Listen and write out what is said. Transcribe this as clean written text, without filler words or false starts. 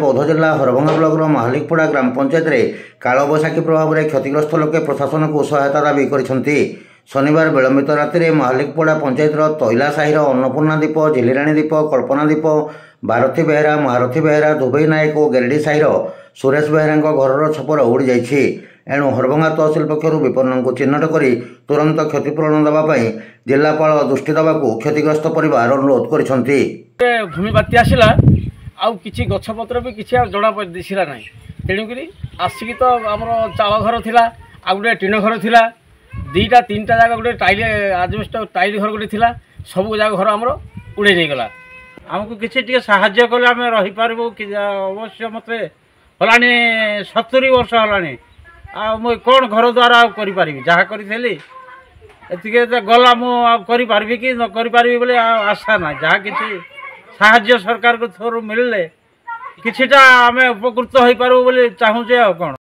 बौद्ध जिला हरभंगा ब्लॉक महालिकपड़ा ग्राम पंचायत रे कालबैशाखी प्रभाव में क्षतिग्रस्त लोके प्रशासन को सहायता दाबी करिसेंती। शनिवार विलंबित राति महालिकपड़ा पंचायत तैला साहिर अन्नपूर्णा द्वीप, झिलिराणी द्वीप, कल्पना द्वीप, भारती बेहरा, महारथी बेहरा, दुबई नायक और गेरडी साहिर सुरेश बेहरा घर छपर उड़ी जाइछि। एणु हरभंगा तहसिल पक्षर विपन्न को चिन्हट कर तुरंत क्षतिपूरण देवाई जिलापाल दृष्टि देवाक क्षतिग्रस्त परिवार अनुरोध करिसेंती। भूमि बात्या आसला आउ किछि गछपत्र भी किछि जड़ा दिशिला ना, तेणुक आसिक तो आम चाल घर थिला, आ गोटे टीन घर थिला, दुईटा तीनटा जगह गोटे टाइल आजबेस्ट टाइल घर गोटे थिला, सब जगह घर आमर उड़े नहीं गला। आमको किसी टे साहाय्य कले आम रहीपर अवश्य मत हलानी 70 वर्ष हलानी मुझे कौन घर द्वारा करी जहाँ करी गला मुझे कि न करी बोले आशा ना। जहाँ किसी साहाय्य सरकार को थ्रू मिलले किछिटा आम उपकृत हो पारू बोली चाहूचे। कौन